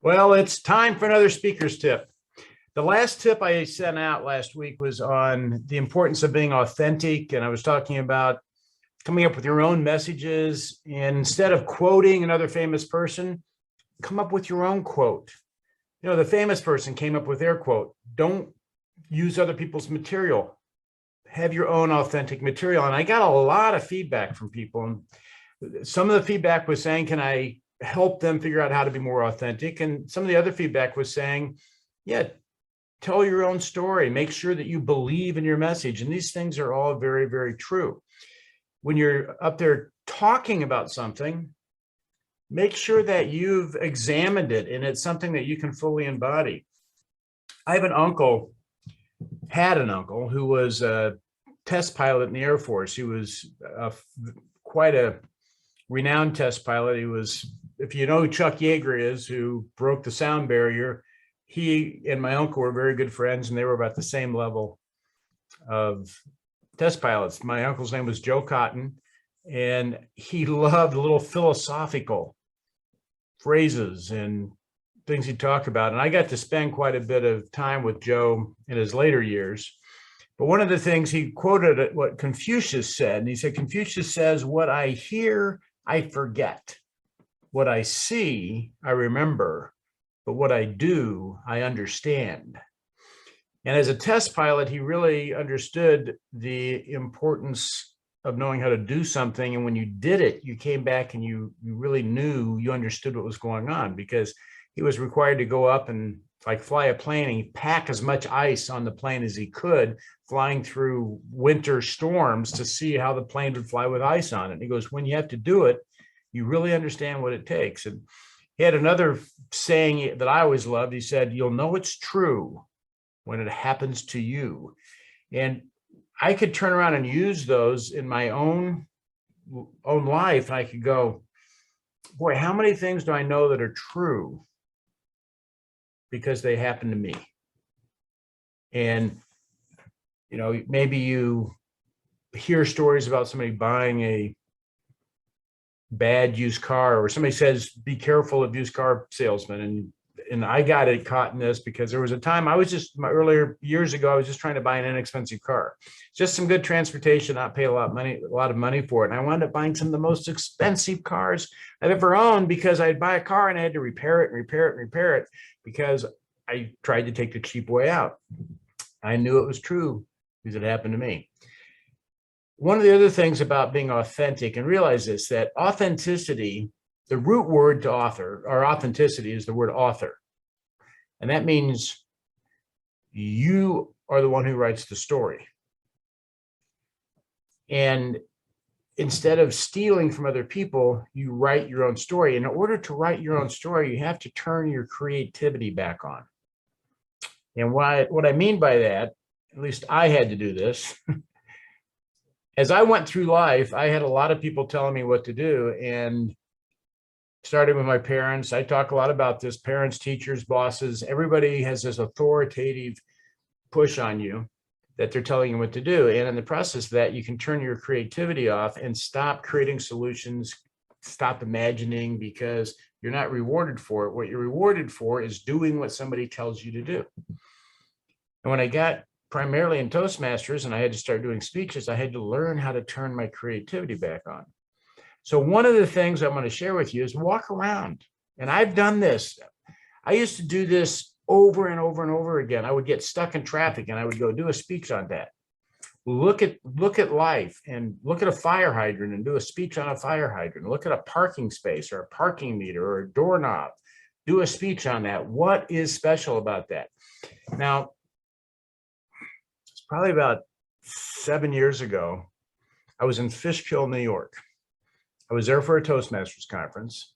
Well, it's time for another speaker's tip. The last tip I sent out last week was on the importance of being authentic. And I was talking about coming up with your own messages. And instead of quoting another famous person, come up with your own quote. You know, the famous person came up with their quote. Don't use other people's material. Have your own authentic material. And I got a lot of feedback from people. And some of the feedback was saying, can I help them figure out how to be more authentic? And some of the other feedback was saying, yeah, tell your own story. Make sure that you believe in your message. And these things are all very, very true. When you're up there talking about something, make sure that you've examined it and it's something that you can fully embody. I have had an uncle who was a test pilot in the Air Force. He was quite a renowned test pilot. He was, if you know who Chuck Yeager is, who broke the sound barrier, he and my uncle were very good friends, and they were about the same level of test pilots. My uncle's name was Joe Cotton, and he loved little philosophical phrases and things he'd talk about. And I got to spend quite a bit of time with Joe in his later years. But one of the things he quoted what Confucius said, and he said, Confucius says, what I hear, I forget. What I see, I remember. But what I do, I understand. And as a test pilot, he really understood the importance of knowing how to do something. And when you did it, you came back and you really knew, you understood what was going on, because he was required to go up and like fly a plane and pack as much ice on the plane as he could, flying through winter storms to see how the plane would fly with ice on it. And he goes, when you have to do it, you really understand what it takes. And he had another saying that I always loved. He said, you'll know it's true when it happens to you. And I could turn around and use those in my own life. And I could go, boy, how many things do I know that are true because they happen to me? And, you know, maybe you hear stories about somebody buying a bad used car, or somebody says, be careful of used car salesmen. And I got it caught in this because there was a time my earlier years ago, I was just trying to buy an inexpensive car, just some good transportation, not pay a lot of money for it. And I wound up buying some of the most expensive cars I've ever owned because I'd buy a car and I had to repair it because I tried to take the cheap way out. I knew it was true because it happened to me. One of the other things about being authentic, and realize this, that authenticity, the root word to author or authenticity is the word author. And that means you are the one who writes the story. And instead of stealing from other people, you write your own story. In order to write your own story, you have to turn your creativity back on. And what I mean by that, at least I had to do this, as I went through life, I had a lot of people telling me what to do, and starting with my parents. I talk a lot about this, parents, teachers, bosses, everybody has this authoritative push on you that they're telling you what to do. And in the process of that, you can turn your creativity off and stop creating solutions, stop imagining, because you're not rewarded for it. What you're rewarded for is doing what somebody tells you to do. And when I got primarily in Toastmasters and I had to start doing speeches, I had to learn how to turn my creativity back on. So one of the things I'm going to share with you is walk around. And I've done this. I used to do this over and over and over again. I would get stuck in traffic and I would go do a speech on that. Look at life and look at a fire hydrant and do a speech on a fire hydrant. Look at a parking space or a parking meter or a doorknob. Do a speech on that. What is special about that? Now, it's probably about 7 years ago. I was in Fishkill, New York. I was there for a Toastmasters conference,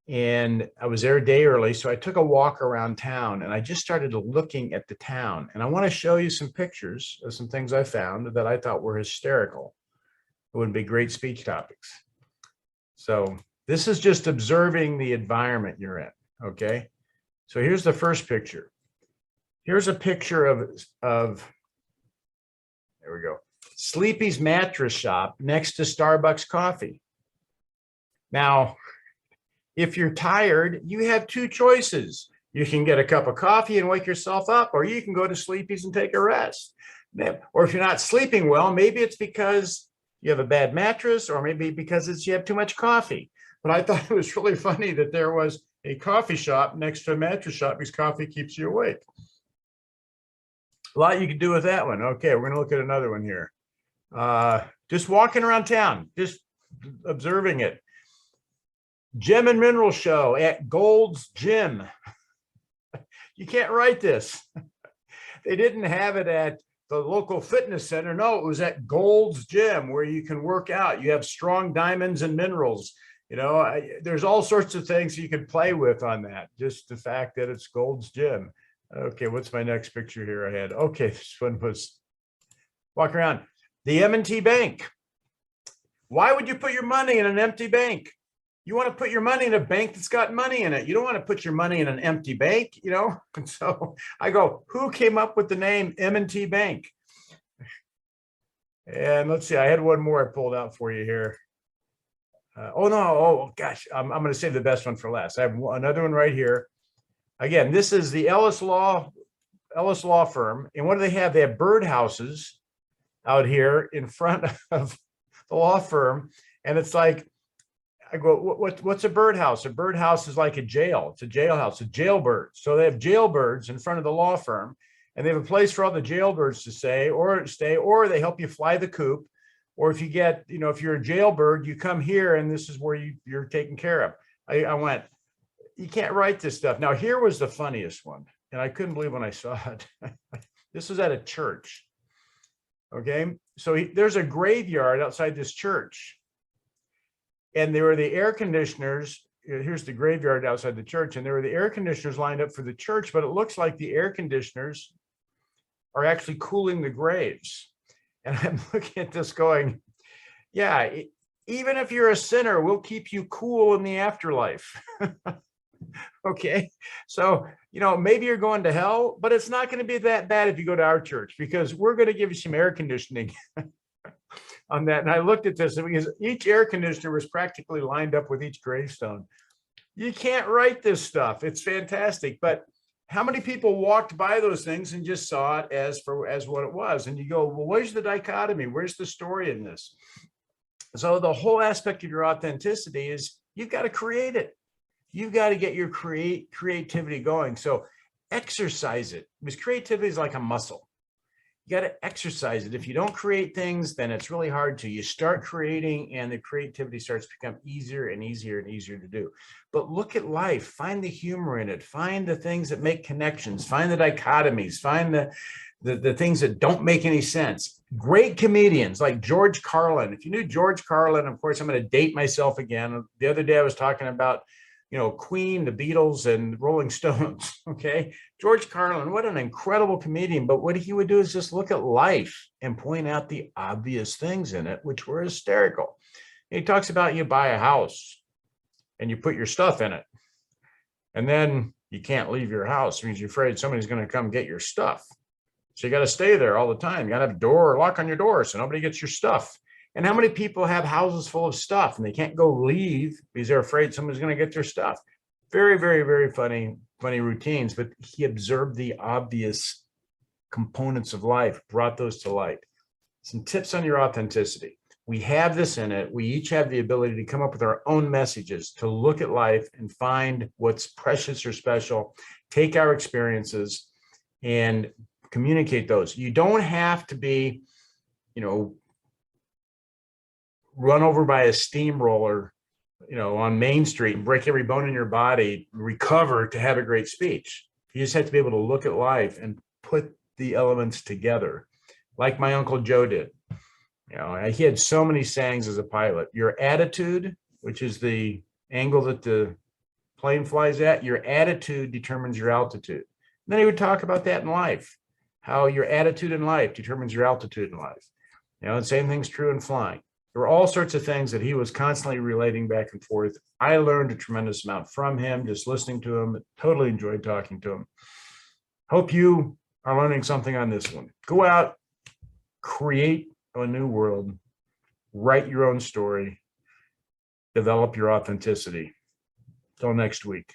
and I was there a day early. So I took a walk around town and I just started looking at the town. And I want to show you some pictures of some things I found that I thought were hysterical. It would be great speech topics. So this is just observing the environment you're in. Okay. So here's the first picture. Here's a picture of there we go. Sleepy's Mattress Shop next to Starbucks Coffee. Now, If you're tired, you have two choices. You can get a cup of coffee and wake yourself up, or you can go to Sleepy's and take a rest. Or if you're not sleeping well, maybe it's because you have a bad mattress, or maybe because it's you have too much coffee. But I thought it was really funny that there was a coffee shop next to a mattress shop because coffee keeps you awake. A lot you can do with that one. Okay, we're going to look at another one here. Just walking around town, just observing it. Gem and Mineral Show at Gold's Gym. You can't write this. They didn't have it at the local fitness center. No, it was at Gold's Gym where you can work out. You have strong diamonds and minerals. You know, there's all sorts of things you can play with on that. Just the fact that it's Gold's Gym. Okay, what's my next picture here I had? Okay, this one was walk around. The M&T Bank. Why would you put your money in an empty bank? You want to put your money in a bank that's got money in it. You don't want to put your money in an empty bank, you know? And so I go, who came up with the name M&T Bank? And let's see, I had one more I pulled out for you here. Oh gosh, I'm going to save the best one for last. I have another one right here. Again, this is the Ellis Law Firm. And what do they have? They have birdhouses out here in front of the law firm. And it's like, I go, what's a birdhouse? A birdhouse is like a jail. It's a jailhouse, a jailbird. So they have jailbirds in front of the law firm, and they have a place for all the jailbirds to stay, or they help you fly the coop. Or if you get, you know, if you're a jailbird, you come here and this is where you're taken care of. I went, you can't write this stuff. Now, here was the funniest one, and I couldn't believe when I saw it. This was at a church. Okay, so there's a graveyard outside this church. And there were the air conditioners. Here's the graveyard outside the church. And there were the air conditioners lined up for the church, but it looks like the air conditioners are actually cooling the graves. And I'm looking at this going, yeah, even if you're a sinner, we'll keep you cool in the afterlife. Okay. So, you know, maybe you're going to hell, but it's not going to be that bad if you go to our church, because we're going to give you some air conditioning on that. And I looked at this because each air conditioner was practically lined up with each gravestone. You can't write this stuff. It's fantastic. But how many people walked by those things and just saw it as what it was? And you go, well, where's the dichotomy? Where's the story in this? So the whole aspect of your authenticity is you've got to create it. You've got to get your creativity going. So exercise it, because creativity is like a muscle. You got to exercise it. If you don't create things, then it's really hard to. You start creating and the creativity starts to become easier and easier and easier to do. But look at life, find the humor in it, find the things that make connections, find the dichotomies, find the things that don't make any sense. Great comedians like George Carlin. If you knew George Carlin, of course, I'm going to date myself again. The other day I was talking about, you know, Queen, the Beatles, and Rolling Stones. Okay. George Carlin, what an incredible comedian. But what he would do is just look at life and point out the obvious things in it, which were hysterical. He talks about you buy a house and you put your stuff in it. And then you can't leave your house because you're afraid somebody's going to come get your stuff. So you got to stay there all the time. You got to have a door or lock on your door so nobody gets your stuff. And how many people have houses full of stuff and they can't go leave because they're afraid someone's going to get their stuff? Very, very, very funny routines. But he observed the obvious components of life, brought those to light. Some tips on your authenticity. We have this in it. We each have the ability to come up with our own messages, to look at life and find what's precious or special, take our experiences and communicate those. You don't have to be, you know, run over by a steamroller, you know, on Main Street and break every bone in your body, recover to have a great speech. You just have to be able to look at life and put the elements together, like my Uncle Joe did. You know, he had so many sayings as a pilot. Your attitude, which is the angle that the plane flies at, your attitude determines your altitude. And then he would talk about that in life, how your attitude in life determines your altitude in life. You know, the same thing's true in flying. There were all sorts of things that he was constantly relating back and forth. I learned a tremendous amount from him, just listening to him. Totally enjoyed talking to him. Hope you are learning something on this one. Go out, create a new world, write your own story, develop your authenticity. till next week.